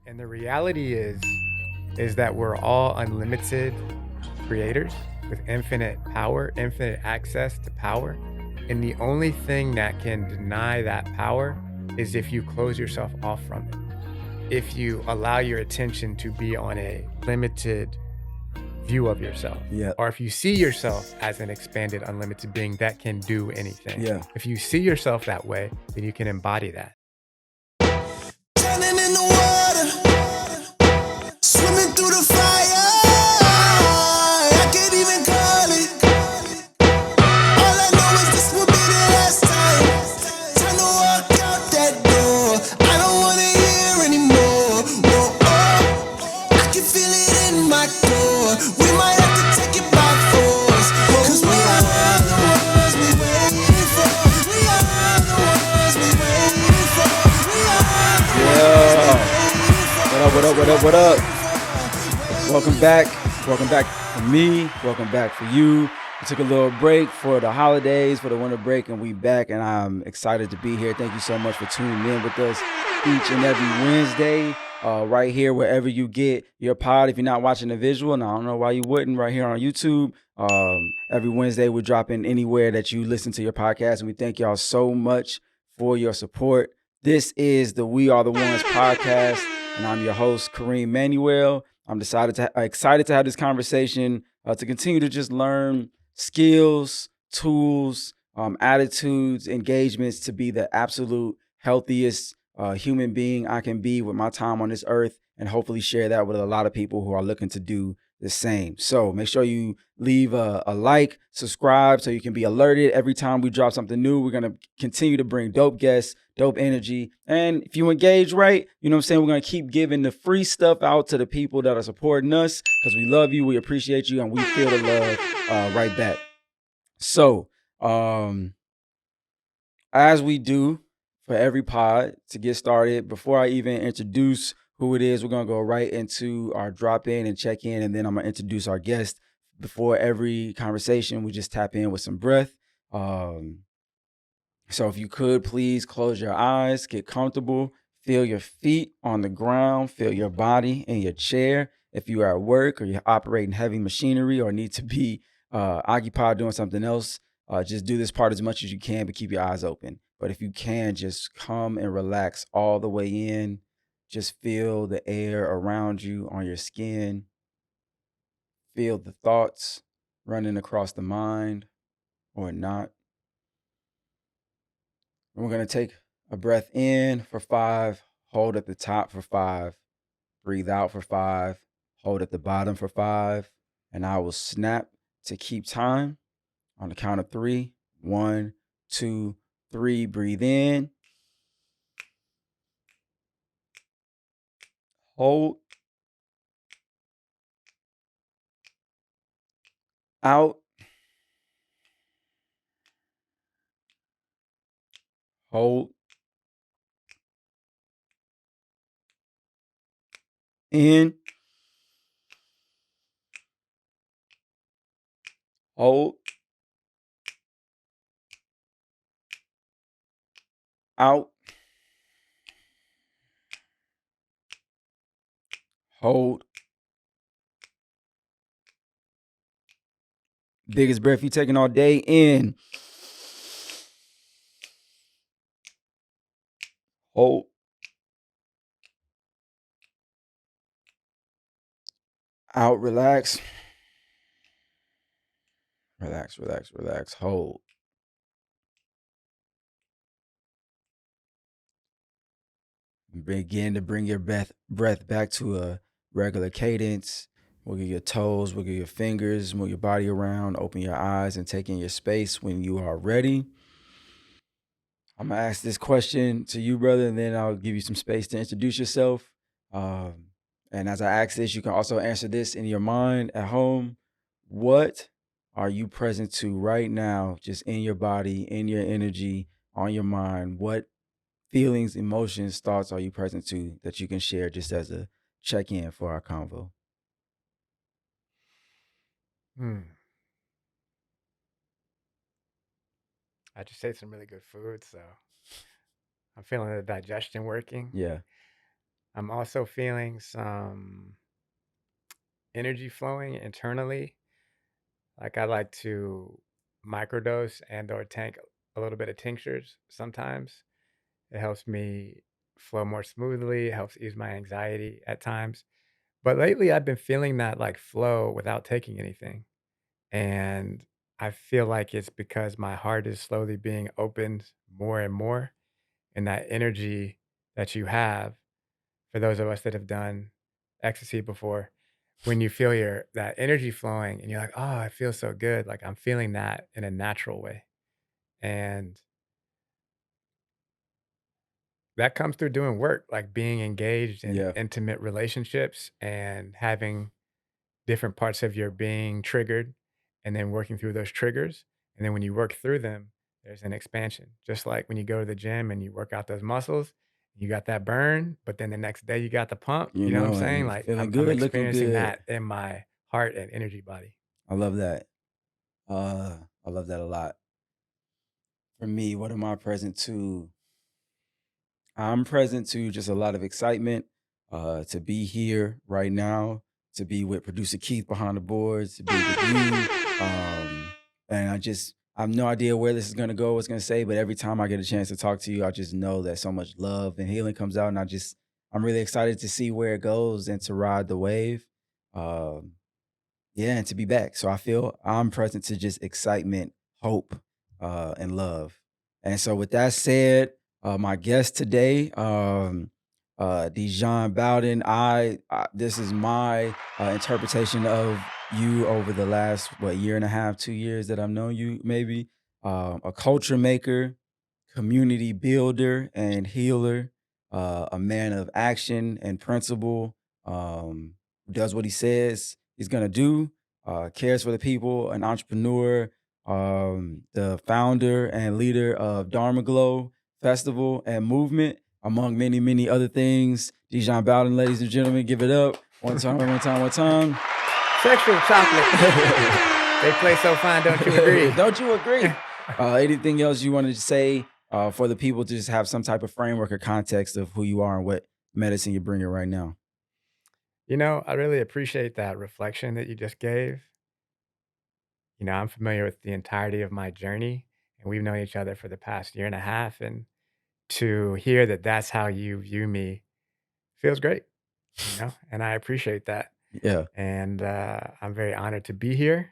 And the reality is that we're all unlimited creators with infinite power, infinite access to power. And the only thing that can deny that power is if you close yourself off from it. If you allow your attention to be on a limited view of yourself. Yeah. Or if you see yourself as an expanded, unlimited being that can do anything. Yeah. If you see yourself that way, then you can embody that. Standing in the water, swimming through the fire. I can't even call it. All I know is this will be the last time. Time to walk out that door. I don't wanna hear anymore. Whoa, oh, I can feel it in my core. We might have to take it by force. Cause we are the ones we waiting for. We are the ones we waiting for. We are the What up? Welcome back. Welcome back for me. Welcome back for you. We took a little break for the holidays, for the winter break, and we back, and I'm excited to be here. Thank you so much for tuning in with us each and every Wednesday, right here, wherever you get your pod. If you're not watching the visual, and I don't know why you wouldn't, right here on YouTube. Every Wednesday, we're dropping anywhere that you listen to your podcast, and we thank y'all so much for your support. This is the We Are the Ones podcast, and I'm your host, Kareem Manuel. I'm excited to have this conversation to continue to just learn skills, tools, attitudes, engagements to be the absolute healthiest human being I can be with my time on this earth, and hopefully share that with a lot of people who are looking to do the same. So make sure you leave a like, subscribe so you can be alerted every time we drop something new. We're going to continue to bring dope guests, dope energy. And if you engage right, you know what I'm saying, we're going to keep giving the free stuff out to the people that are supporting us because we love you, we appreciate you, and we feel the love right back. So, as we do for every pod, to get started, before I even introduce who it is, we're going to go right into our drop in and check in, and then I'm going to introduce our guest. Before every conversation, we just tap in with some breath. So if you could, please close your eyes, get comfortable, feel your feet on the ground, feel your body in your chair. If you are at work or you're operating heavy machinery or need to be occupied doing something else, just do this part as much as you can, but keep your eyes open. But if you can, just come and relax all the way in. Just feel the air around you on your skin. Feel the thoughts running across the mind or not. And we're going to take a breath in for 5, hold at the top for 5, breathe out for 5, hold at the bottom for 5, and I will snap to keep time on the count of 3. 1, 2, 3. Breathe in. Hold. Out. Hold. In. Hold. Out. Hold. Biggest breath you taking all day. In. Hold. Out. Relax. Relax, relax, relax. Hold. Begin to bring your breath back to a regular cadence. Wiggle your toes, wiggle your fingers, move your body around, open your eyes, and take in your space when you are ready. I'm going to ask this question to you, brother, and then I'll give you some space to introduce yourself. And as I ask this, you can also answer this in your mind at home. What are you present to right now, just in your body, in your energy, on your mind? What feelings, emotions, thoughts are you present to that you can share just as a check-in for our convo? I just ate some really good food, so I'm feeling the digestion working. Yeah. I'm also feeling some energy flowing internally. Like I like to microdose and or tank a little bit of tinctures sometimes. It helps me flow more smoothly, it helps ease my anxiety at times. But lately I've been feeling that like flow without taking anything. And I feel like it's because my heart is slowly being opened more and more. And that energy that you have, for those of us that have done ecstasy before, when you feel your that energy flowing and you're like, oh, it feels so good. Like I'm feeling that in a natural way. And that comes through doing work, like being engaged in Yeah, intimate relationships and having different parts of your being triggered and then working through those triggers. And then when you work through them, there's an expansion. Just like when you go to the gym and you work out those muscles, you got that burn, but then the next day you got the pump. you You know what I'm know, saying? and Like feeling I'm good, looking experiencing good. that in my heart and energy body. I love that. I love that a lot. For me, what am I present to? I'm present to just a lot of excitement, to be here right now, to be with producer Keith behind the boards, to be with you. And I have no idea where this is gonna go, what's gonna say, but every time I get a chance to talk to you, I just know that so much love and healing comes out, and I'm really excited to see where it goes and to ride the wave. Um, yeah, and to be back. So I feel I'm present to just excitement, hope, and love. And so with that said, my guest today, Dijon Bowden, this is my interpretation of you over the last year and a half, 2 years that I've known you, maybe. A culture maker, community builder and healer, a man of action and principle, who does what he says he's gonna do, cares for the people, an entrepreneur, the founder and leader of Dharma Glow Festival and movement, among many, many other things. Dijon Bowden, ladies and gentlemen, give it up. One time, one time, one time. Sexual chocolate. They play so fine, don't you agree? Don't you agree? Anything else you wanted to say for the people to just have some type of framework or context of who you are and what medicine you're bringing right now? You know, I really appreciate that reflection that you just gave. You know, I'm familiar with the entirety of my journey, and we've known each other for the past year and a half. And to hear that that's how you view me feels great, you know, and I appreciate that. Yeah. And I'm very honored to be here.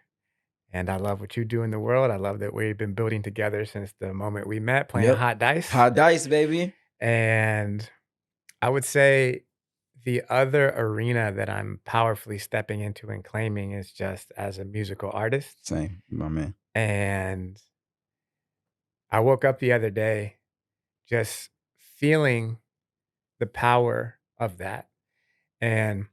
And I love what you do in the world. I love that we've been building together since the moment we met, playing Yep. hot dice. Hot dice, baby. And I would say the other arena that I'm powerfully stepping into and claiming is just as a musical artist. Same, my man. And I woke up the other day just feeling the power of that. And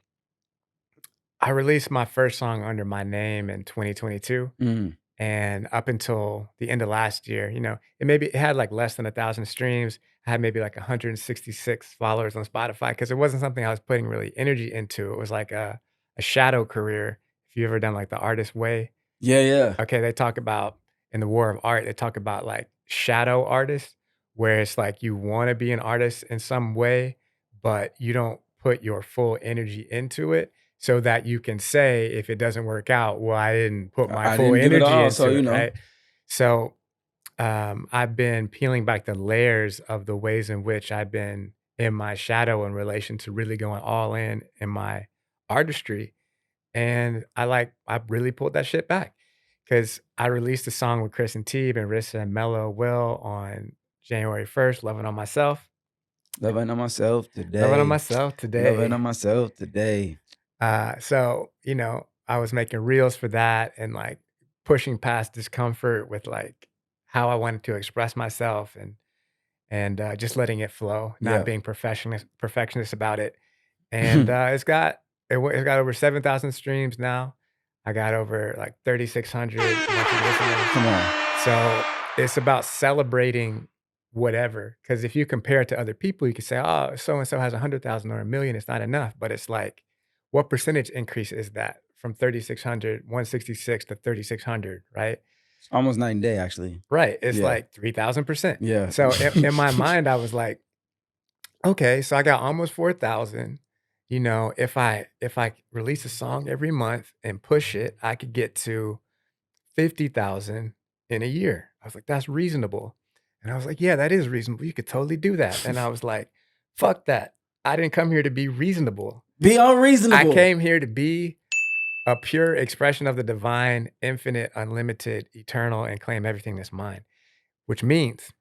I released my first song under my name in 2022. Mm. And up until the end of last year, you know, it had like less than 1,000 streams. I had maybe like 166 followers on Spotify because it wasn't something I was putting really energy into. It was like a shadow career. If you ever done like the artist way, Yeah, yeah. okay, they talk about in the war of art, they talk about like shadow artists, where it's like you want to be an artist in some way, but you don't put your full energy into it so that you can say, if it doesn't work out, well, I didn't put my I full didn't give it energy all, so into you it, know. right? So I've been peeling back the layers of the ways in which I've been in my shadow in relation to really going all in my artistry. And I really pulled that shit back because I released a song with Chris and Teeb and Rissa and Mello Will on January 1st, Loving on Myself. Loving on myself Loving on today. myself Loving on today. myself today. So, you know, I was making reels for that and like pushing past discomfort with like how I wanted to express myself and just letting it flow, not Yeah. being perfectionist about it. And it's got over 7,000 streams now. I got over like 3,600 monthly listeners. Come on. So it's about celebrating whatever. Because if you compare it to other people, you can say, "Oh, so and so has 100,000 or a million. It's not enough." But it's like, what percentage increase is that from 3,600, 166 to 3,600, right? Almost night and day, actually. Right. It's Yeah. like 3,000%. Yeah. So in my mind, I was like, Okay, so I got almost 4,000. You know, if I release a song every month and push it, I could get to 50,000 in a year. I was like, "That's reasonable." And I was like, "Yeah, that is reasonable. You could totally do that." And I was like, "Fuck that. I didn't come here to be reasonable. Be I unreasonable. came here to be a pure expression of the divine, infinite, unlimited, eternal, and claim everything that's mine." Which means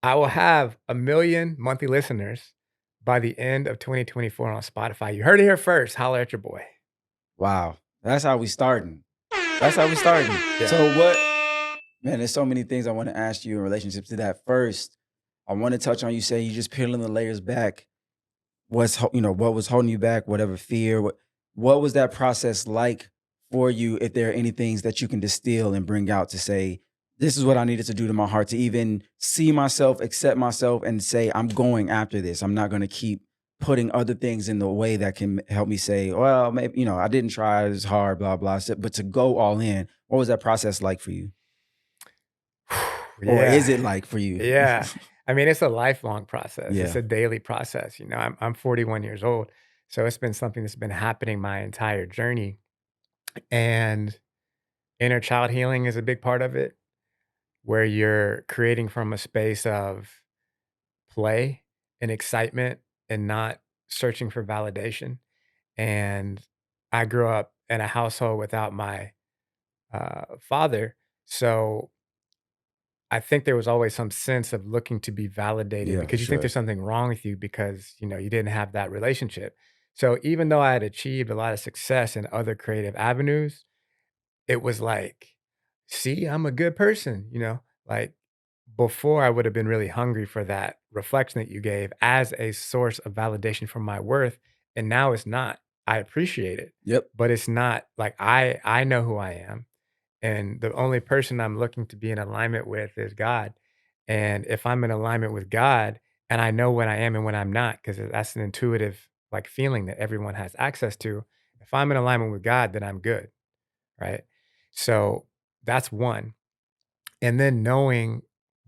I will have 1,000,000 monthly listeners by the end of 2024 on Spotify. You heard it here first. Holler at your boy. Wow. That's how we starting. That's how we starting. Yeah. So what, man, there's so many things I want to ask you in relationship to that. First, I want to touch on, you say you just peeling the layers back. What was holding you back, whatever fear, what was that process like for you? If there are any things that you can distill and bring out to say, this is what I needed to do to my heart to even see myself, accept myself, and say, I'm going after this. I'm not going to keep putting other things in the way that can help me say, well, maybe, I didn't try as hard, blah, blah. But to go all in, what was that process like for you? Or Yeah. is it like for you? Yeah. I mean, it's a lifelong process. It's Yeah. a daily process. You know, I'm 41 years old. So it's been something that's been happening my entire journey. And inner child healing is a big part of it, where you're creating from a space of play and excitement and not searching for validation. And I grew up in a household without my father. So I think there was always some sense of looking to be validated Yeah, for because you think sure. there's something wrong with you because, you didn't have that relationship. So even though I had achieved a lot of success in other creative avenues, it was like, see, I'm a good person. Like before I would have been really hungry for that reflection that you gave as a source of validation for my worth. And now it's not. I appreciate it, Yep. but it's not like I know who I am. And the only person I'm looking to be in alignment with is God. And if I'm in alignment with God and I know when I am and when I'm not, because that's an intuitive like feeling that everyone has access to. If I'm in alignment with God, then I'm good. Right. So that's one. And then knowing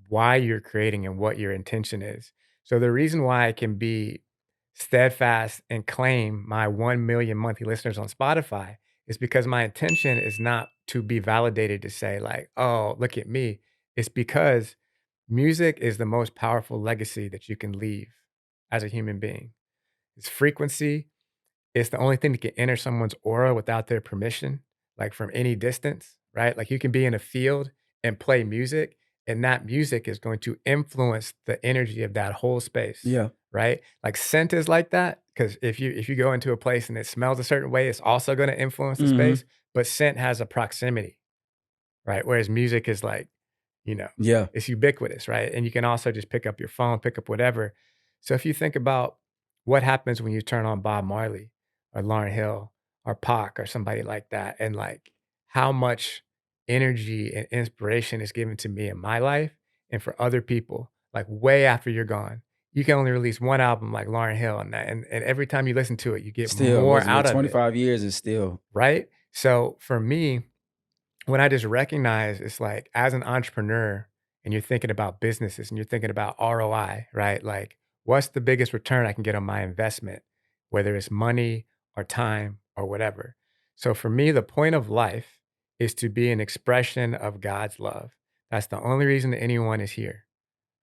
why you're creating and what your intention is. So the reason why I can be steadfast and claim my 1,000,000 monthly listeners on Spotify is because my intention is not to be validated to say like, "Oh, look at me." It's because music is the most powerful legacy that you can leave as a human being. It's frequency, it's the only thing that can enter someone's aura without their permission, like from any distance, right? Like you can be in a field and play music, and that music is going to influence the energy of that whole space, Yeah. right? Like scent is like that because if you go into a place and it smells a certain way, it's also going to influence the Hmm. space. But scent has a proximity, right? Whereas music is like, you know, Yeah. it's ubiquitous, right? And you can also just pick up your phone, pick up whatever. So if you think about what happens when you turn on Bob Marley or Lauryn Hill or Pac or somebody like that, and like how much energy and inspiration is given to me in my life and for other people, like way after you're gone. You can only release one album like Lauryn Hill, and every time you listen to it, you get Still, more was it out of it, 25 years is still. right? So for me, when I just recognize it's like as an entrepreneur and you're thinking about businesses and you're thinking about ROI, right? Like, what's the biggest return I can get on my investment, whether it's money or time or whatever. So for me, the point of life is to be an expression of God's love. That's the only reason that anyone is here,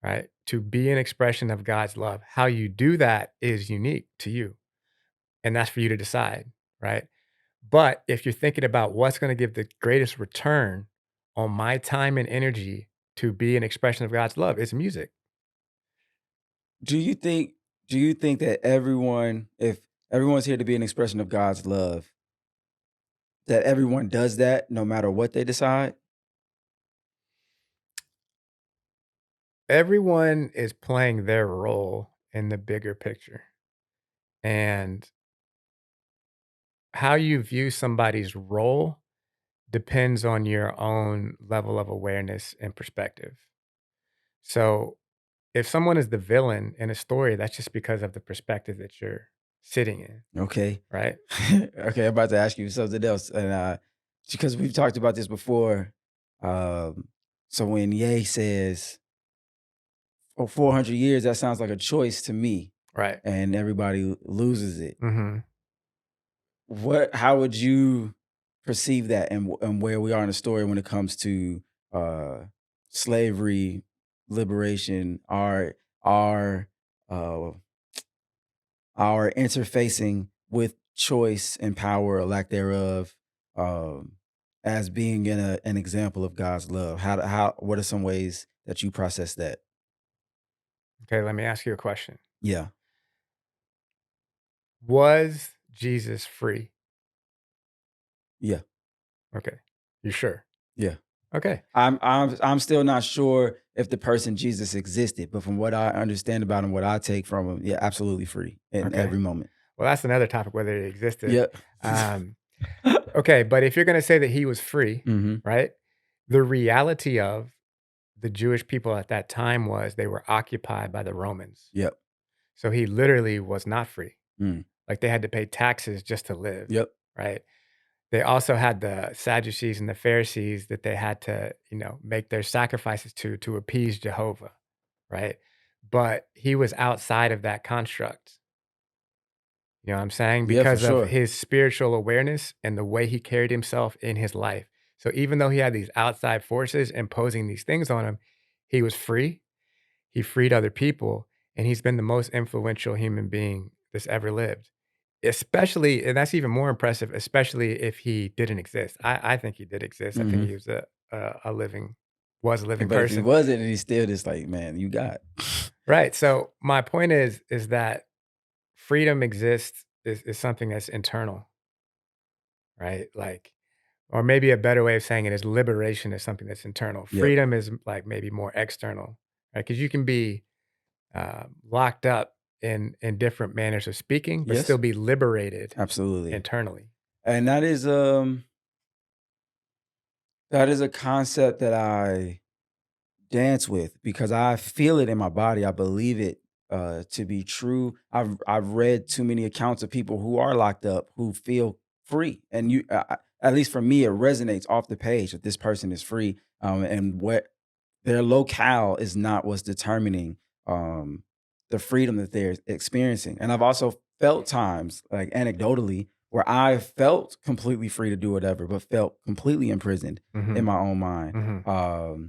right? To be an expression of God's love. How you do that is unique to you. And that's for you to decide, right? But if you're thinking about what's going to give the greatest return on my time and energy to be an expression of God's love, it's music. Do you think do you think that if everyone's here to be an expression of God's love, that everyone does that no matter what they decide? Everyone is playing their role in the bigger picture. And how you view somebody's role depends on your own level of awareness and perspective. So if someone is the villain in a story, that's just because of the perspective that you're sitting in, Okay. right? Okay, I'm about to ask you something else. And because we've talked about this before. Um, so when Ye says, oh, 400 years, that sounds like a choice to me. Right. and everybody loses it. Hmm. How would you perceive that, and where we are in the story when it comes to uh slavery, liberation, our uh our interfacing with choice and power or lack thereof, um as being an example of God's love? How what are some ways that you process that? Okay, let me ask you a question. Yeah. Was Jesus free? Yeah. Okay. You sure? Yeah. Okay. I'm still not sure if the person Jesus existed, but from what I understand about him, what I take from him, yeah, absolutely free in Okay. every moment. Well, that's another topic, whether it existed. Yeah. Um, okay, but if you're going to say that he was free, Hmm. right? The reality of the Jewish people at that time was they were occupied by the Romans. Yep. So he literally was not free. Mm. Like they had to pay taxes just to live, Yep. right? They also had the Sadducees and the Pharisees that they had to, make their sacrifices to appease Jehovah, right? But he was outside of that construct. You know what I'm saying? Yeah, for Because of sure. his spiritual awareness and the way he carried himself in his life. So even though he had these outside forces imposing these things on him, he was free. He freed other people, and he's been the most influential human being that's ever lived. Especially, and that's even more impressive, especially if he didn't exist. I think he did exist. I think Hmm. he was a living, was a living But if he person. wasn't, and he's still just like, man, you got. Right. So my point is that freedom exists is something that's internal, right? Like, or maybe a better way of saying it is liberation is something that's internal. Yep. Freedom is like maybe more external, right? Because you can be locked up in different manners of speaking, but still Yes. be liberated Absolutely. internally. And that is a concept that I dance with because I feel it in my body. I believe it to be true. I've read too many accounts of people who are locked up who feel free, and at least for me, it resonates off the page that this person is free, and what their locale is not what's determining um, the freedom that they're experiencing. And I've also felt times, like anecdotally, where I felt completely free to do whatever, but felt completely imprisoned in Hmm. my own mind. Hmm.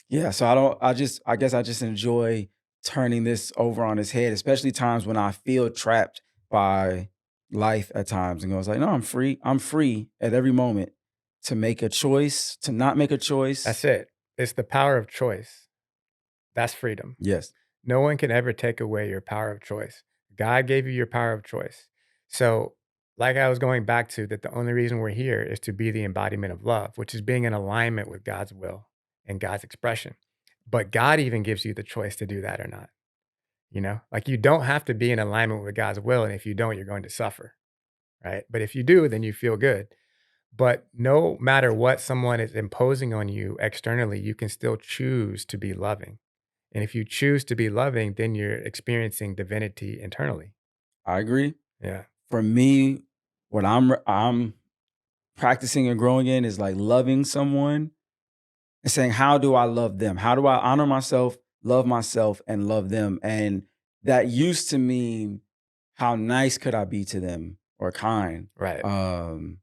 Yeah, so I guess I just enjoy turning this over on its head, especially times when I feel trapped by life at times and goes like, no, I'm free. I'm free at every moment to make a choice, to not make a choice. That's it. It's the power of choice. That's freedom. Yes. No one can ever take away your power of choice. God gave you your power of choice. So, like I was going back to, that the only reason we're here is to be the embodiment of love, which is being in alignment with God's will and God's expression. But God even gives you the choice to do that or not. Like you don't have to be in alignment with God's will. And if you don't, you're going to suffer. Right. But if you do, then you feel good. But no matter what someone is imposing on you externally, you can still choose to be loving. And if you choose to be loving, then you're experiencing divinity internally. I agree. Yeah. For me, what I'm practicing and growing in is like loving someone and saying, how do I love them? How do I honor myself, and love them? And that used to mean, how nice could I be to them, or kind? Right. Um,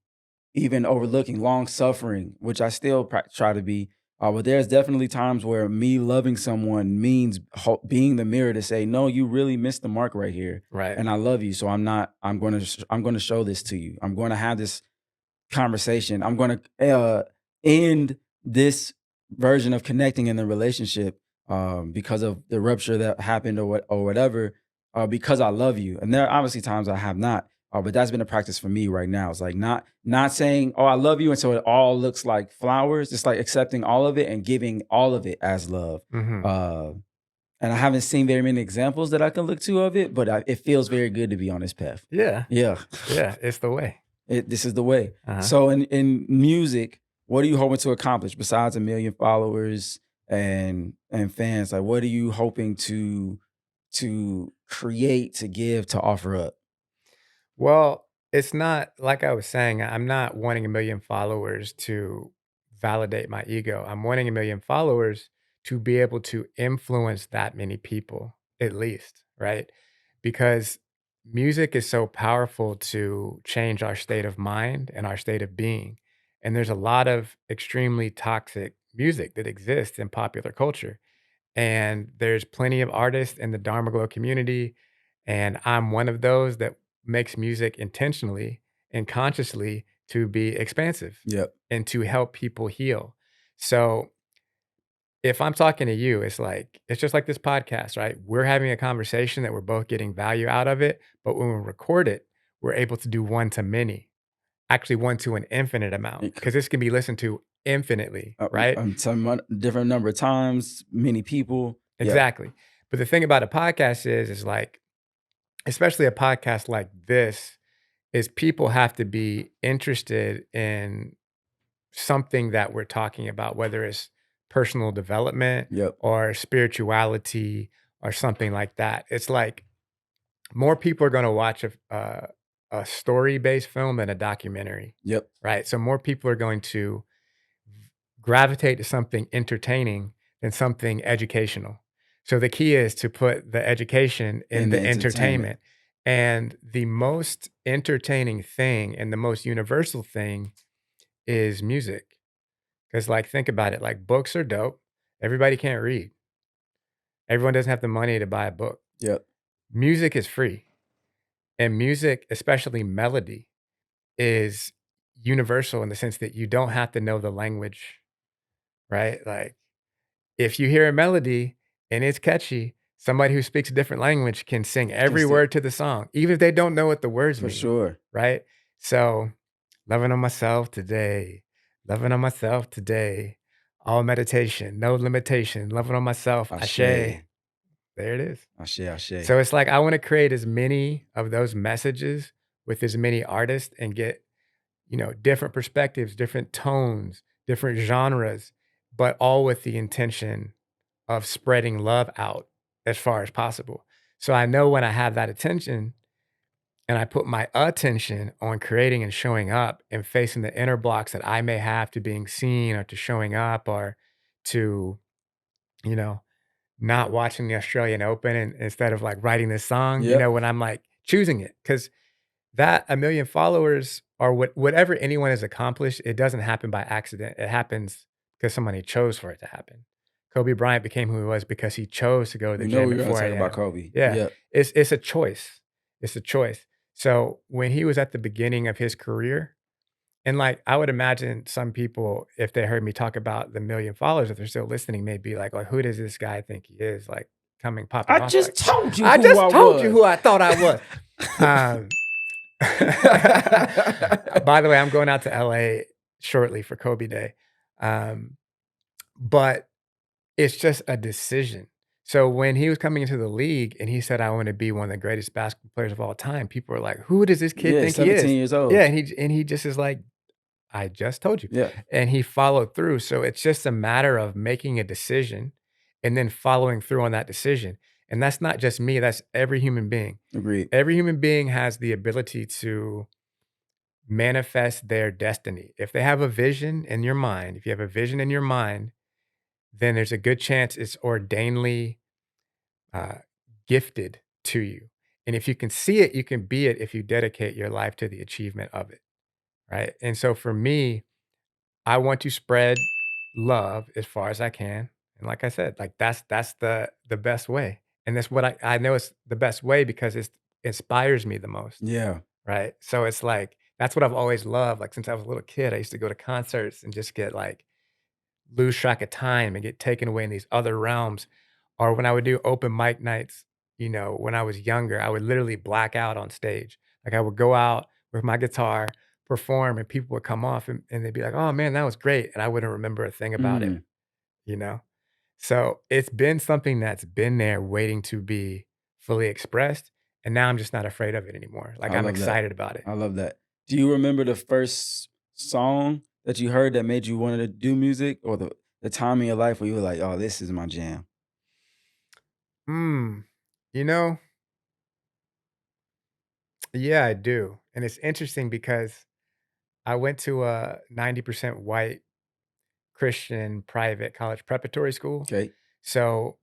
Even overlooking, long suffering, which I still try to be. But there's definitely times where me loving someone means being the mirror to say, no, you really missed the mark right here, Right. and I love you. So I'm not. I'm going to show this to you. I'm going to have this conversation. I'm going to end this version of connecting in the relationship because of the rupture that happened, or whatever, because I love you. And there are obviously times I have not, but that's been a practice for me right now. It's like not saying, oh, I love you, and so it all looks like flowers. It's like accepting all of it and giving all of it as love. Hmm. Uh, and I haven't seen very many examples that I can look to of it, but it feels very good to be on this path. Yeah. Yeah. Yeah. It's the way. This is the way. Uh-huh. So in music, what are you hoping to accomplish besides 1 million followers and fans? Like, what are you hoping to create, to give, to offer up? Well, it's not like I was saying, I'm not wanting 1 million followers to validate my ego. I'm wanting 1 million followers to be able to influence that many people at least, right? Because music is so powerful to change our state of mind and our state of being. And there's a lot of extremely toxic music that exists in popular culture. And there's plenty of artists in the Dharma Glow community. And I'm one of those that makes music intentionally and consciously to be expansive Yep. and to help people heal. So if I'm talking to you, it's just like this podcast, right? We're having a conversation that we're both getting value out of it, but when we record it, we're able to do one to many, actually one to an infinite amount, It because this can be listened to infinitely, right? some different number of times, many people. Yep. Exactly. But the thing about a podcast is like, especially a podcast like this, is people have to be interested in something that we're talking about, whether it's personal development Yep. or spirituality or something like that. It's like more people are going to watch a story based film than a documentary, Yep. right? So more people are going to gravitate to something entertaining than something educational. So the key is to put the education in And the the entertainment. entertainment. And the most entertaining thing and the most universal thing is music. Because, like, think about it, like, books are dope. Everybody can't read. Everyone doesn't have the money to buy a book. Yep. Music is free, and music, especially melody, is universal in the sense that you don't have to know the language, right? Like, if you hear a melody and it's catchy, somebody who speaks a different language can sing Can every still, word to the song, even if they don't know what the words for mean, sure. right? So, loving on myself today, loving on myself today, all meditation, no limitation, loving on myself, ashe. Ashe. There it is. Ashe. Ashe. So it's like I want to create as many of those messages with as many artists and get, different perspectives, different tones, different genres, but all with the intention of spreading love out as far as possible. So I know when I have that attention and I put my attention on creating and showing up and facing the inner blocks that I may have to being seen or to showing up or to, you know, not watching the Australian Open and instead of like writing this song, Yep. when I'm like choosing it. Cause that 1,000,000 followers or whatever anyone has accomplished, it doesn't happen by accident. It happens because somebody chose for it to happen. Kobe Bryant became who he was because he chose to go to the We know gym we're at gonna 4 talk about a.m. Kobe. Yeah, Yep. it's a choice. It's a choice. So when he was at the beginning of his career, and like I would imagine some people, if they heard me talk about the 1,000,000 followers, if they're still listening, may be like, who does this guy think he is? Like popping I off just like, told you I who just I told you was. who I thought I was. Um, by the way, I'm going out to LA shortly for Kobe Day. But it's just a decision. So when he was coming into the league and he said, I want to be one of the greatest basketball players of all time, people were like, who does this kid Yeah, think he 17 is? years old. Yeah. And he just is like, I just told you. Yeah. And he followed through. So it's just a matter of making a decision and then following through on that decision. And that's not just me, that's every human being. Agreed. Every human being has the ability to manifest their destiny. If they have a vision in your mind, if you have a vision in your mind, then there's a good chance it's ordainedly uh, gifted to you. And if you can see it, you can be it if you dedicate your life to the achievement of it. Right. And so for me, I want to spread love as far as I can. And like I said, like that's the best way. And that's what I know it's the best way because it inspires me the most. Yeah. Right. So it's like that's what I've always loved. Like since I was a little kid, I used to go to concerts and just get like lose track of time and get taken away in these other realms. Or when I would do open mic nights, when I was younger, I would literally black out on stage. Like I would go out with my guitar, perform, and people would come off and they'd be like, oh man, that was great. And I wouldn't remember a thing about it, Mm, you know? So it's been something that's been there waiting to be fully expressed. And now I'm just not afraid of it anymore. Like I I'm love that. excited about it. I love that. Do you remember the first song that you heard that made you want to do music, or the time in your life where you were like, oh, this is my jam? Hmm. You know, yeah, I do. And it's interesting because I went to a 90% white Christian private college preparatory school. Okay. So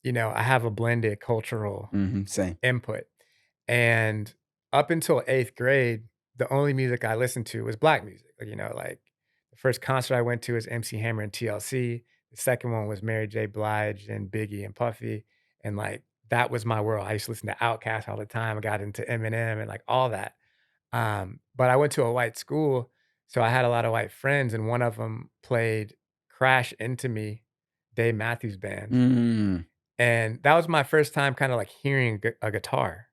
I have a blended cultural Same. input. And up until 8th grade, the only music I listened to was Black music. Like the first concert I went to was MC Hammer and TLC. The second one was Mary J. Blige and Biggie and Puffy. And like that was my world. I used to listen to Outkast all the time. I got into Eminem and like all that. But I went to a white school, so I had a lot of white friends, and one of them played Crash Into Me, Dave Matthews Band. Mm. And that was my first time kinda, like, hearing a guitar,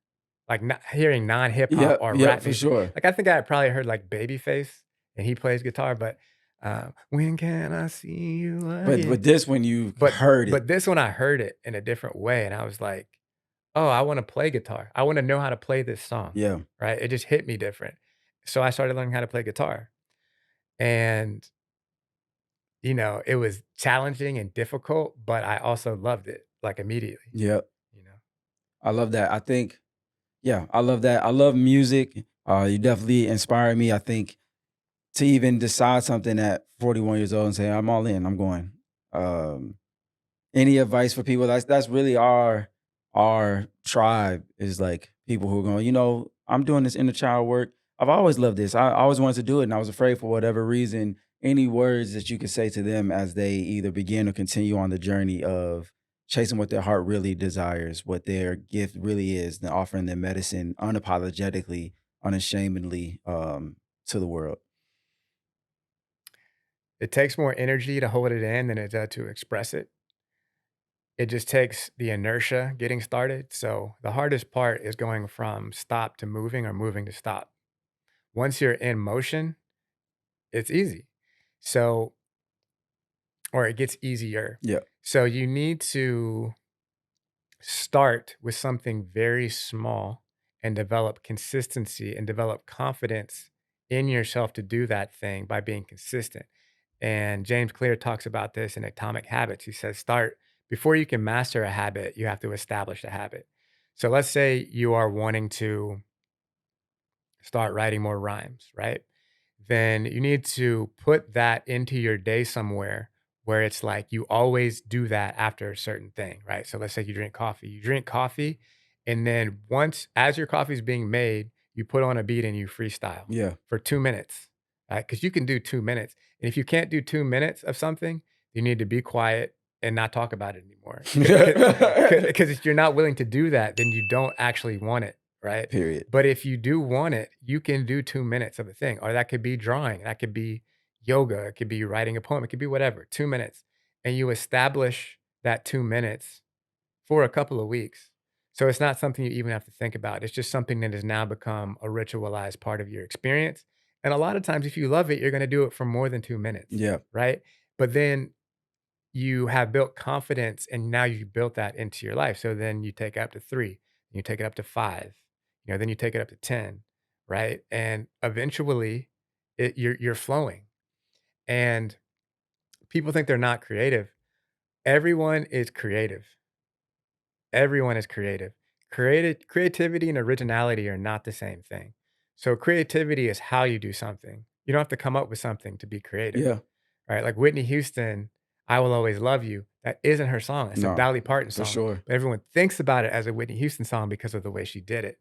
like, not hearing non-hip hop Yep, or yep, rap for music. sure. Like, I think I had probably heard, like, Babyface, and he plays guitar, but, "When can I see you But again?" with this one, you But heard it. but this one, I heard it in a different way, and I was like, "Oh, I wanna play guitar. I wanna know how to play this song." Yeah, Right? It just hit me different. So I started learning how to play guitar, and, it was challenging and difficult, but I also loved it, like, immediately, yep. you know? I love that. I think, yeah, I love that. I love music. You definitely inspire me. I think to even decide something at 41 years old and say, I'm all in, I'm going. Um, any advice for people? That's really our tribe is like people who are going, I'm doing this inner child work. I've always loved this. I always wanted to do it, and I was afraid for whatever reason. Any words that you could say to them as they either begin or continue on the journey of chasing what their heart really desires, what their gift really is, and offering their medicine unapologetically, unashamedly to the world. It takes more energy to hold it in than it does to express it. It just takes the inertia getting started. So the hardest part is going from stop to moving or moving to stop. Once you're in motion, it's easy. So, or it gets easier. Yeah, So you need to start with something very small and develop consistency and develop confidence in yourself to do that thing by being consistent. And James Clear talks about this in Atomic Habits. He says, start before you can master a habit, you have to establish a habit. So let's say you are wanting to start writing more rhymes, right? Then you need to put that into your day somewhere where it's like you always do that after a certain thing, right? So let's say you drink coffee. You drink coffee, and then once, as your coffee is being made, you put on a beat and you freestyle yeah, for 2 minutes, right? Because you can do 2 minutes. And if you can't do 2 minutes of something, you need to be quiet and not talk about it anymore. Because if you're not willing to do that, then you don't actually want it, right? period. But if you do want it, you can do 2 minutes of a thing, or that could be drawing, that could be yoga, it could be writing a poem, it could be whatever, 2 minutes. And you establish that 2 minutes for a couple of weeks. So it's not something you even have to think about. It's just something that has now become a ritualized part of your experience. And a lot of times, if you love it, you're going to do it for more than 2 minutes, Yeah, right? But then you have built confidence and now you built that into your life. So then you take it up to 3, you take it up to 5, then you take it up to 10, right? And eventually you're flowing. And people think they're not creative. Everyone is creative. Everyone is creative. Creativity and originality are not the same thing. So creativity is how you do something. You don't have to come up with something to be creative. yeah, Right? Like Whitney Houston, "I Will Always Love You," that isn't her song, it's a no, Dolly Parton for song, sure. but everyone thinks about it as a Whitney Houston song because of the way she did it.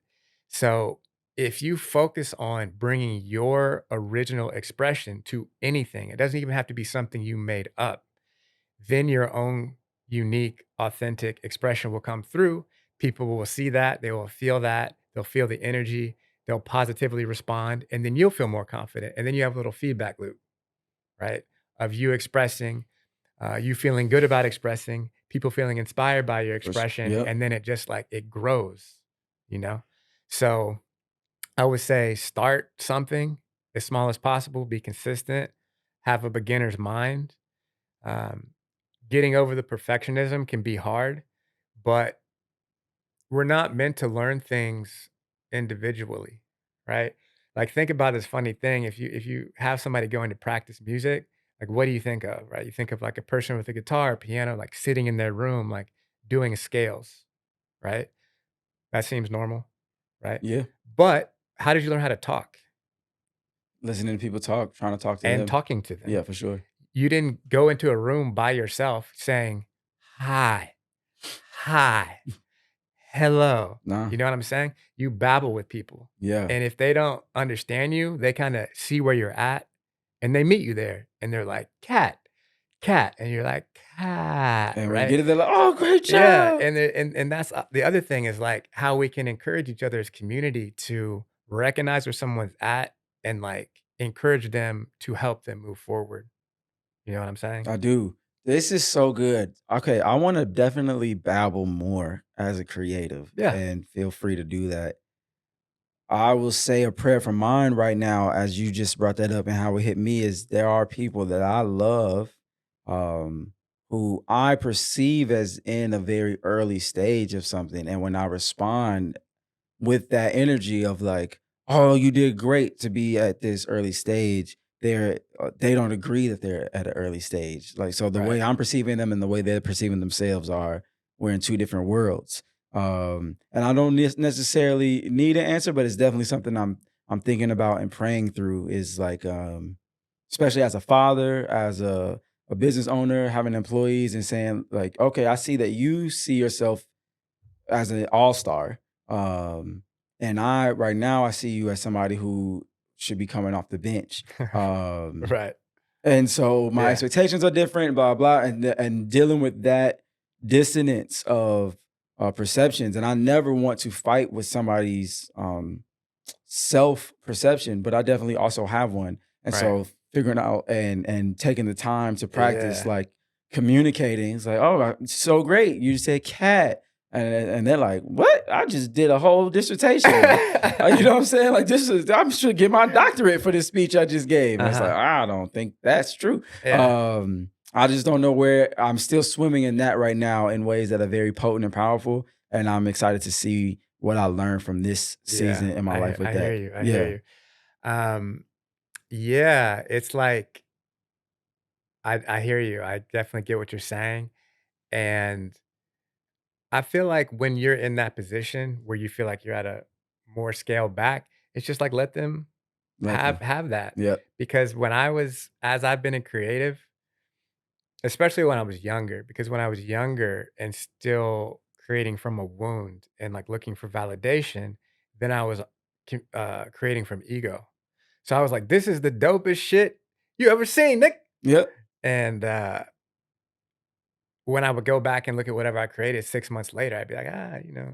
So, if you focus on bringing your original expression to anything, it doesn't even have to be something you made up, then your own unique, authentic expression will come through. People will see that, they will feel that, they'll feel the energy, they'll positively respond, and then you'll feel more confident, and then you have a little feedback loop, right? Of you expressing, you feeling good about expressing, people feeling inspired by your expression, Yep. and then it just like it grows, you know? So I would say start something as small as possible, be consistent, have a beginner's mind. Um, Getting over the perfectionism can be hard, but we're not meant to learn things individually, right? Like think about this funny thing. If you have somebody going to practice music, like what do you think of, right? You think of like a person with a guitar, piano, like sitting in their room, like doing scales, right? That seems normal, right? Yeah. But how did you learn how to talk Listening to people talk, trying to talk to and them. talking to Yeah, them? for sure. You didn't go into a room by yourself saying, "Hi, hi, hello. Nah. You know what I'm saying? You babble with people. Yeah. And if they don't understand you, they kind of see where you're at and they meet you there and they're like, cat, cat. And you're like, cat, And when you right? get it, they're like, oh, great Yeah. job. And that's the other thing is like how we can encourage each other as community to recognize where someone's at and like encourage them to help them move forward. You know what I'm saying? I do. This is so good. Okay, I want to definitely babble more as a creative, Yeah. and feel free to do that. I will say a prayer for mine right now, as you just brought that up, and how it hit me is there are people that I love, um, who I perceive as in a very early stage of something. And when I respond with that energy of like, "Oh, you did great to be at this early stage." They don't agree that they're at an early stage. Like, so the Right. way I'm perceiving them and the way they're perceiving themselves we're in two different worlds. And I don't necessarily need an answer, but it's definitely something I'm thinking about and praying through. Is like, especially as a father, as a business owner, having employees, and saying like, okay, I see that you see yourself as an all-star. And right now I see you as somebody who should be coming off the bench. Um, Right. and so my Yeah. expectations are different, blah blah, and dealing with that dissonance of perceptions. And I never want to fight with somebody's self perception, but I definitely also have one. And Right. so figuring out and taking the time to practice Yeah. like communicating. It's like, oh, so great. You said cat. And they're like, what? I just did a whole dissertation. You know what I'm saying? Like, I'm should get my doctorate for this speech I just gave. And it's like, Uh-huh. I don't think that's true. Yeah. I just don't know where I'm still swimming in that right now in ways that are very potent and powerful. And I'm excited to see what I learned from this Yeah. season in my life with I hear that. you. I hear Yeah. you. Um, yeah, it's like I hear you. I definitely get what you're saying. And I feel like when you're in that position where you feel like you're at a more scale back, it's just like let them Let them. have that. Yep. Because when I was as I've been in creative, especially when I was younger, because when I was younger and still creating from a wound and like looking for validation, then I was creating from ego. So I was like, "This is the dopest shit you ever seen, Nick." Yep. And when I would go back and look at whatever I created 6 months later, I'd be like, you know,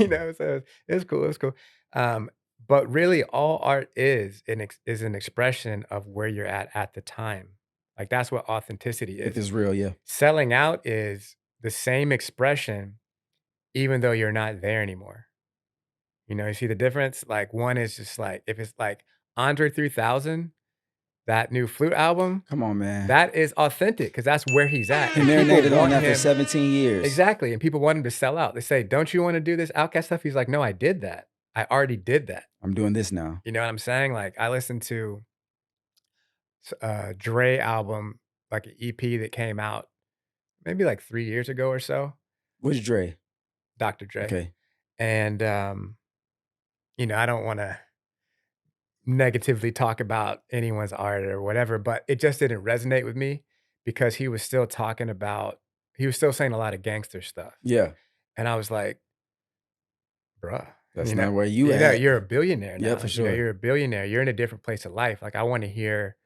you know. So it's cool, it's cool. Um, but really, all art is is an expression of where you're at the time. Like that's what authenticity If is. it's real, yeah. Selling out is the same expression, even though you're not there anymore. You know, you see the difference? Like one is just like if it's like Andre 3000, that new flute album, Come on, man. that is authentic because that's where he's at. He And people marinated on want that for him 17 years. exactly. And people want him to sell out. They say, "Don't you want to do this Outcast stuff?" He's like, "No, I did that. I already did that." I'm doing this now. You know what I'm saying? Like I listened to Dre album, like an EP that came out maybe like 3 years ago or so, Which Dre? Dr. Dre. Okay. And you know, I don't want to negatively talk about anyone's art or whatever, but it just didn't resonate with me because he was still talking about he was still saying a lot of gangster stuff. Yeah. And I was like, bruh, That's not where you at. you're a billionaire Yeah, now. for You know, sure. you're a billionaire. You're in a different place of life. Like I want to hear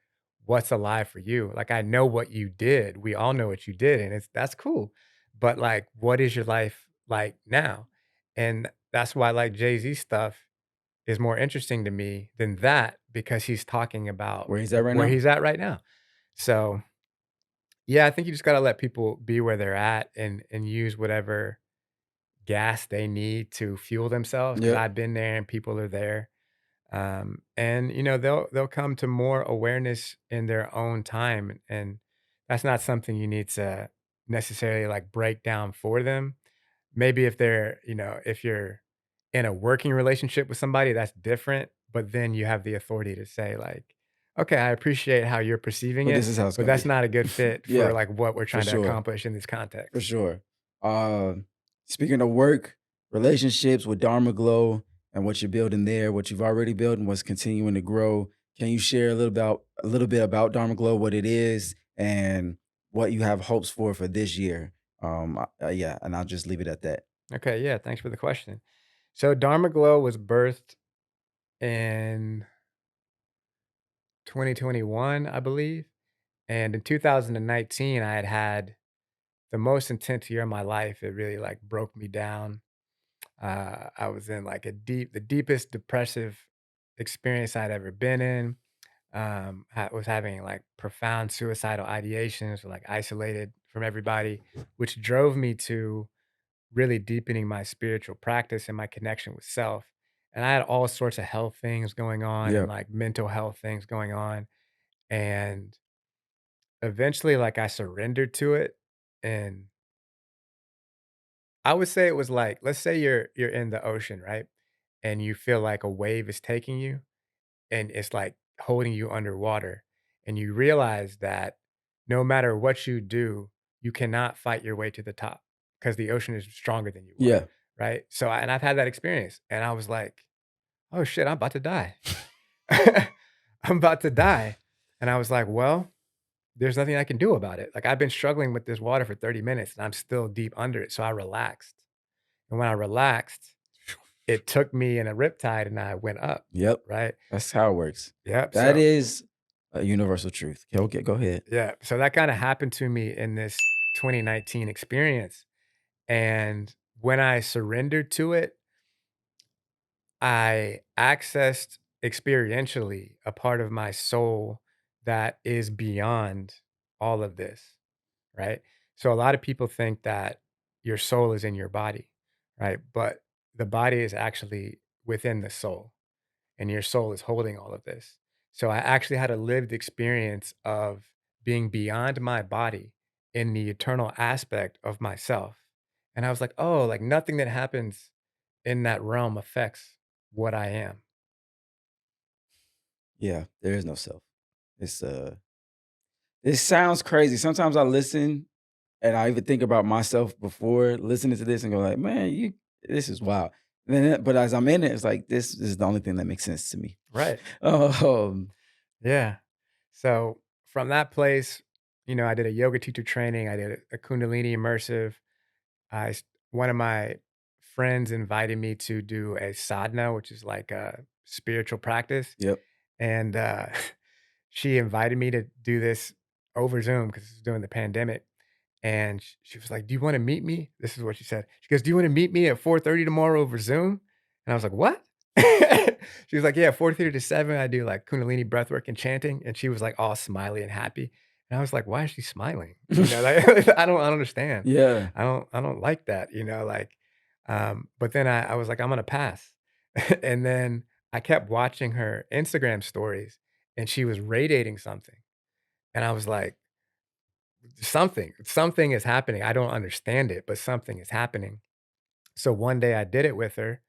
what's alive for you. Like I know what you did. We all know what you did, and that's cool. But like, what is your life like now? And that's why like Jay-Z stuff is more interesting to me than that because he's talking about Where he's at right where now? he's at right now. So yeah, I think you just gotta let people be where they're at and use whatever gas they need to fuel themselves. Because 'cause Yep. I've been there and people are there. And you know, they'll come to more awareness in their own time, and that's not something you need to necessarily, like, break down for them. Maybe if they're you know, if you're in a working relationship with somebody, that's different, but then you have the authority to say, like, "Okay, I appreciate how you're perceiving But this it, is how it's but gonna that's be. not a good fit for, Yeah, like, what we're for trying to sure. accomplish in this For context." sure. Speaking of work, relationships with Dharma Glow and what you're building there, what you've already built and what's continuing to grow. Can you share a little bit about Dharma Glow, what it is, and what you have hopes for this year? Yeah, and I'll just leave it at that. Okay, yeah, thanks for the question. So Dharma Glow was birthed in 2021, I believe. And in 2019, I had the most intense year of my life. It really like broke me down. I was in like the deepest depressive experience I'd ever been in. Was having like profound suicidal ideations, like isolated from everybody, which drove me to really deepening my spiritual practice and my connection with self. And I had all sorts of health things going on and Yeah, like mental health things going on. And eventually, like I surrendered to it. And I would say it was like, let's say you're in the ocean, right? And you feel like a wave is taking you and it's like holding you underwater. And you realize that no matter what you do, you cannot fight your way to the top because the ocean is stronger than you are. yeah, Right. So, and I've had that experience and I was like, oh shit, I'm about to die. I'm about to die. And I was like, well, there's nothing I can do about it. Like I've been struggling with this water for 30 minutes and I'm still deep under it. So I relaxed. And when I relaxed, it took me in a riptide and I went up. yep. Right. That's how it works. Yep. That So is a universal truth. Okay, okay, go ahead. yeah, so that kinda happened to me in this 2019 experience, and when I surrendered to it, I accessed experientially a part of my soul that is beyond all of this, right? So a lot of people think that your soul is in your body, right? But the body is actually within the soul. And your soul is holding all of this. So I actually had a lived experience of being beyond my body in the eternal aspect of myself. And I was like, oh, like nothing that happens in that realm affects what I am. Yeah, there is no self. It's it sounds crazy. Sometimes I listen and I even think about myself before listening to this and go like, man, this is wild. And then, but as I'm in it, it's like this is the only thing that makes sense to me. Right. Um, Yeah. So from that place, I did a yoga teacher training. I did a Kundalini immersive. One of my friends invited me to do a sadhana, which is like a spiritual practice. yep, And, she invited me to do this over Zoom because it's during the pandemic, and she was like, "Do you wanna meet me?" This is what she said. She goes, "Do you wanna meet me at 4:30 tomorrow over Zoom?" And I was like, "What?" She was like, "Yeah, 4:30 to 7, I do, like, Kundalini breathwork and chanting," and she was, like, all smiley and happy, and I was like, "Why is she smiling?" Like, I don't understand. yeah, I don't like that, like, but then I was like, "I'm gonna pass." And then I kept watching her Instagram stories, and she was radiating something, and I was like, something is happening. I don't understand it, but something is happening." So one day I did it with her,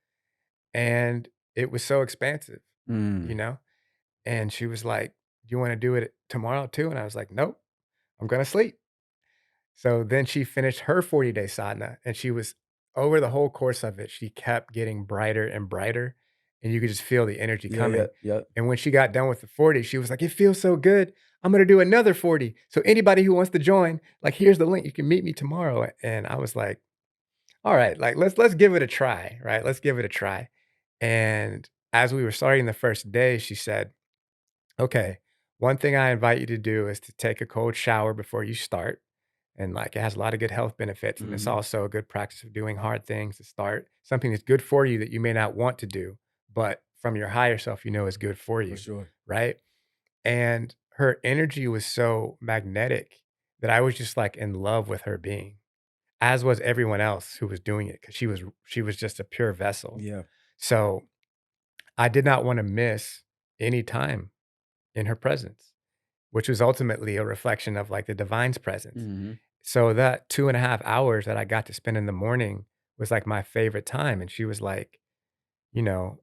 and it was so expansive, you mm, know? And she was like, "Do you wanna do it tomorrow too?" And I was like, "Nope, I'm gonna sleep." So then she finished her 40-day sadhana, and she was over the whole course of it, she kept getting brighter and brighter, and you could just feel the energy yeah, yeah, coming. yeah. And when she got done with the 40, she was like, "It feels so good. I'm gonna do another 40. So anybody who wants to join, like, here's the link. You can meet me tomorrow." And I was like, "All right, like, let's give it a try, right? Let's give it a try." And as we were starting the first day, she said, "Okay, one thing I invite you to do is to take a cold shower before you start." And like it has a lot of good health benefits. And it's Hmm. also a good practice of doing hard things to start something that's good for you that you may not want to do, but from your higher self, is good for For you. sure. Right. And her energy was so magnetic that I was just like in love with her being, as was everyone else who was doing it, because she was just a pure vessel. Yeah. So I did not want to miss any time in her presence, which was ultimately a reflection of like the divine's presence. Hmm. So that 2.5 hours that I got to spend in the morning was like my favorite time. And she was like, you know,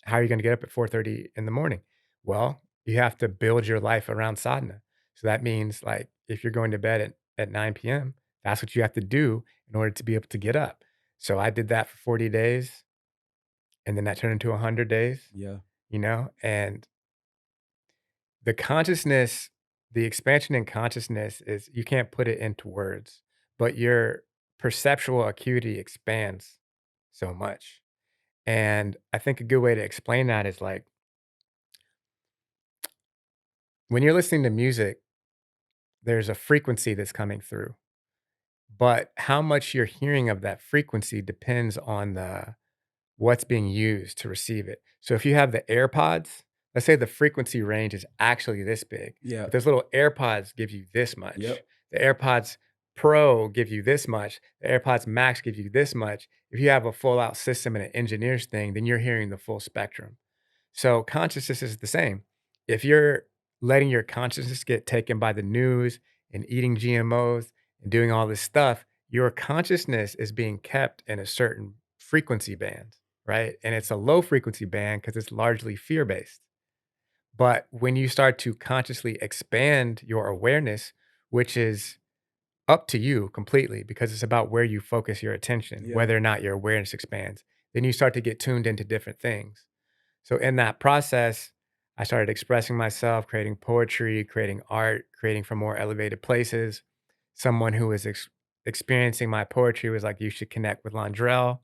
"How are you going to get up at 4:30 in the morning?" Well, you have to build your life around sadhana. So that means like if you're going to bed at 9 p.m., that's what you have to do in order to be able to get up. So I did that for 40 days and then that turned into 100 days, Yeah. and the consciousness, the expansion in consciousness is you can't put it into words, but your perceptual acuity expands so much. And I think a good way to explain that is like when you're listening to music, there's a frequency that's coming through, but how much you're hearing of that frequency depends on the what's being used to receive it. So if you have the AirPods, let's say the frequency range is actually this big, Yeah. but those little AirPods give you this much. Yep. The AirPods Pro give you this much. The AirPods Max give you this much. If you have a full out system and it engineers thing, then you're hearing the full spectrum. So consciousness is the same. If you're letting your consciousness get taken by the news and eating GMOs and doing all this stuff, your consciousness is being kept in a certain frequency band, right? And it's a low frequency band because it's largely fear based. But when you start to consciously expand your awareness, which is up to you completely because it's about where you focus your attention, Yeah. whether or not your awareness expands, then you start to get tuned into different things. So in that process, I started expressing myself, creating poetry, creating art, creating from more elevated places. Someone who was experiencing my poetry was like, "You should connect with Londrell."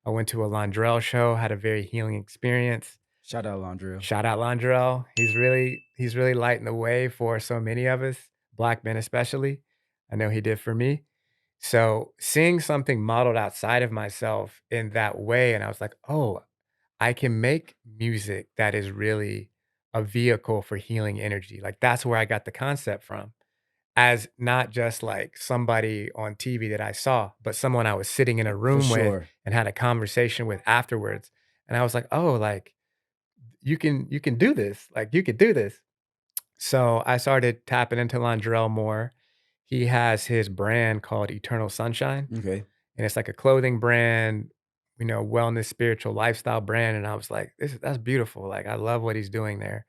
I went to a Londrell show, had a very healing experience. Shout out Landrew. Shout out Londrell. He's really lighting the way for so many of us, Black men especially. I know he did for me. So seeing something modeled outside of myself in that way, and I was like, "Oh, I can make music that is really a vehicle for healing energy." Like, that's where I got the concept from, as not just like somebody on TV that I saw, but someone I was sitting in a For room with sure. and had a conversation with afterwards. And I was like, "Oh, like you can do this. Like you could do this." So I started tapping into Londrell more. He has his brand called Eternal Sunshine, Okay. and it's like a clothing brand, wellness, spiritual lifestyle brand. And I was like, that's beautiful. Like, I love what he's doing there.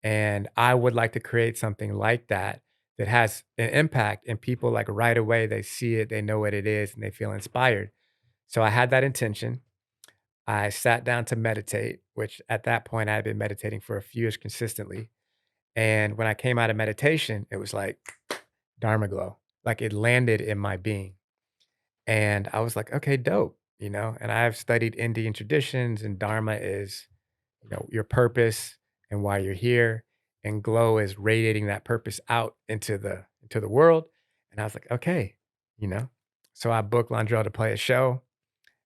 And I would like to create something like that that has an impact. And people, like, right away, they see it, they know what it is, and they feel inspired. So I had that intention. I sat down to meditate, which at that point I had been meditating for a few years consistently. And when I came out of meditation, it was like Dharma Glow, like it landed in my being. And I was like, okay, dope. And I've studied Indian traditions, and Dharma is, your purpose and why you're here. And glow is radiating that purpose out into the world. And I was like, okay. So I booked Landrell to play a show,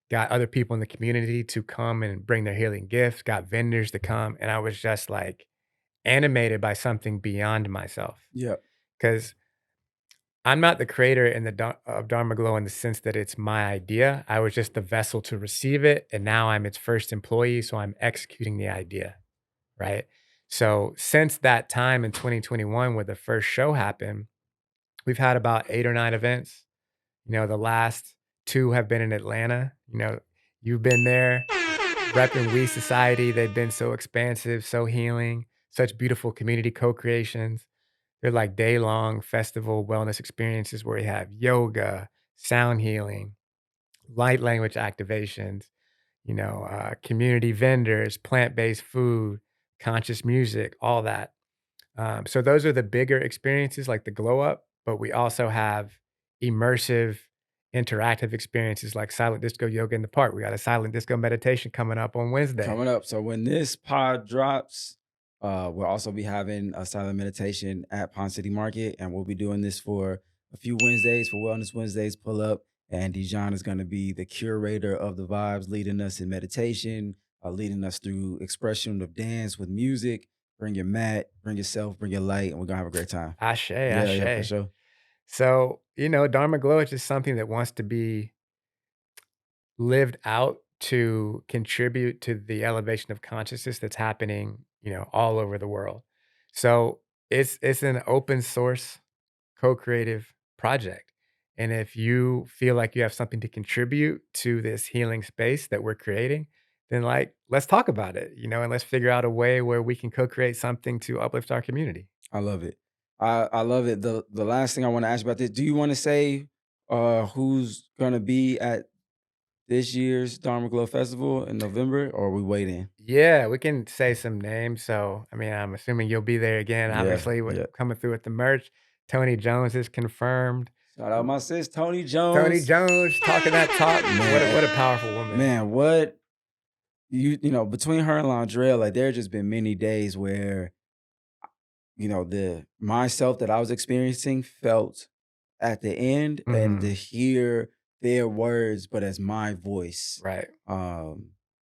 got other people in the community to come and bring their healing gifts, got vendors to come. And I was just like animated by something beyond myself. Yeah. Because I'm not the creator of Dharma Glow in the sense that it's my idea. I was just the vessel to receive it, and now I'm its first employee, so I'm executing the idea, right? So since that time in 2021 where the first show happened, we've had about 8 or 9 events. The last 2 have been in Atlanta. You've been there repping We Society. They've been so expansive, so healing, such beautiful community co-creations. They're like day-long festival wellness experiences where you have yoga, sound healing, light language activations, community vendors, plant-based food, conscious music, all that. So those are the bigger experiences like the glow up, but we also have immersive, interactive experiences like silent disco yoga in the park. We got a silent disco meditation coming up on Wednesday. Coming up. So when this pod drops, we'll also be having a silent meditation at Pond City Market, and we'll be doing this for a few Wednesdays for Wellness Wednesdays. Pull up, and Dijon is going to be the curator of the vibes, leading us in meditation, leading us through expression of dance with music. Bring your mat, bring yourself, bring your light, and we're gonna have a great time. Ashe, Yeah, for ashe. sure. So, Dharma Glow is just something that wants to be lived out to contribute to the elevation of consciousness that's happening, all over the world. So it's an open source co-creative project. And if you feel like you have something to contribute to this healing space that we're creating, then like let's talk about it, and let's figure out a way where we can co-create something to uplift our community. I love it. I love it. The last thing I want to ask about this, do you want to say who's gonna be at this year's Dharma Glow Festival in November, or are we waiting? Yeah, we can say some names. So, I mean, I'm assuming you'll be there again, Yeah, obviously, with yeah. coming through with the merch. Tony Jones is confirmed. Shout out my sis, Tony Tony Jones. Jones talking that talk. Man, What a powerful woman. Man, what you know, between her and Landrell, like there just been many days where, the myself that I was experiencing felt at the end, and to Mhm. hear their words, but as my voice, Right.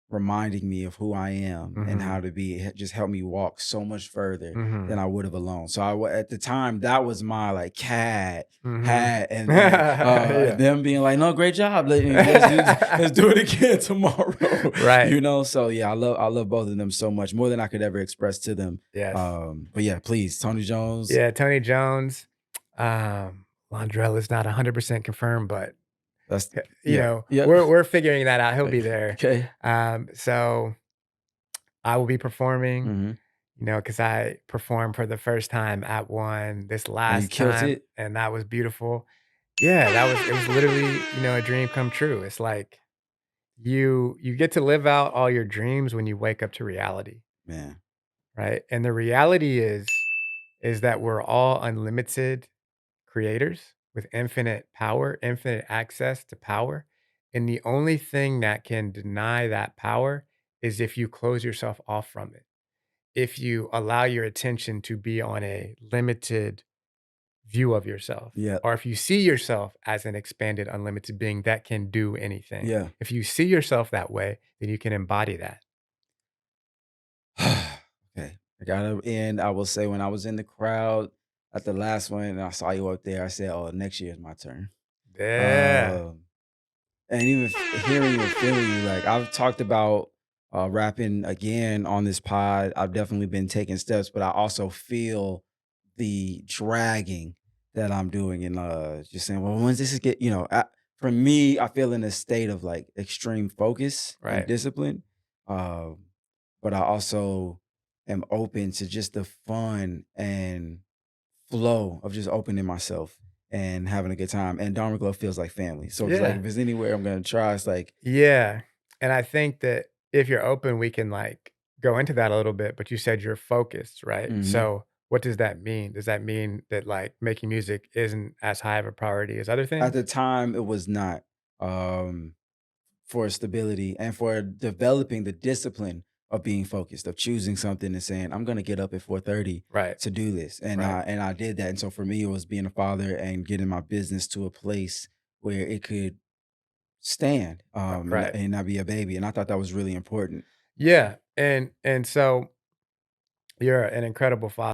reminding me of who I am and how Mhm. to be, it just helped me walk so much further than Mhm. I would have alone. So at the time, that was my like cat Mhm. hat, and Yeah. them being like, "No, great job. Let's do it again tomorrow." Right. So yeah, I love both of them so much, more than I could ever express to them. Yes. But yeah, please, Tony Jones. Yeah, Tony Jones. Londrell is not 100% confirmed, but That's yeah, yeah. we're figuring that out. He'll be there. Okay. So I will be performing, Hmm. because I performed for the first time at one this And you last killed time, it. and that was beautiful. Yeah, it was literally, a dream come true. It's like you get to live out all your dreams when you wake up to reality, Man. right? And the reality is that we're all unlimited creators with infinite power, infinite access to power. And the only thing that can deny that power is if you close yourself off from it. If you allow your attention to be on a limited view of yourself, Yeah. or if you see yourself as an expanded, unlimited being that can do anything. Yeah. If you see yourself that way, then you can embody that. Okay. I gotta end. I will say, when I was in the crowd at the last one and I saw you up there, I said, "Oh, next year is my turn." Yeah. Um, and even hearing you and feeling you, like I've talked about rapping again on this pod. I've definitely been taking steps, but I also feel the dragging that I'm doing, and just saying, well, when's this get, for me, I feel in a state of like extreme focus and Right. discipline. Um, but I also am open to just the fun and flow of just opening myself and having a good time. And Dharma Glow feels like family. So it's like, Yeah. if there's anywhere I'm gonna try, it's like, Yeah. And I think that if you're open, we can like go into that a little bit, but you said you're focused, right? mhm. So what does that mean? Does that mean that like making music isn't as high of a priority as other At the things? time, it was not. Um, for stability and for developing the discipline of being focused, of choosing something and saying, I'm gonna get up at 4:30 Right. to do this. And Right. I did that. And so for me, it was being a father and getting my business to a place where it could stand, Right. and not be a baby. And I thought that was really important. Yeah. And so you're an incredible father.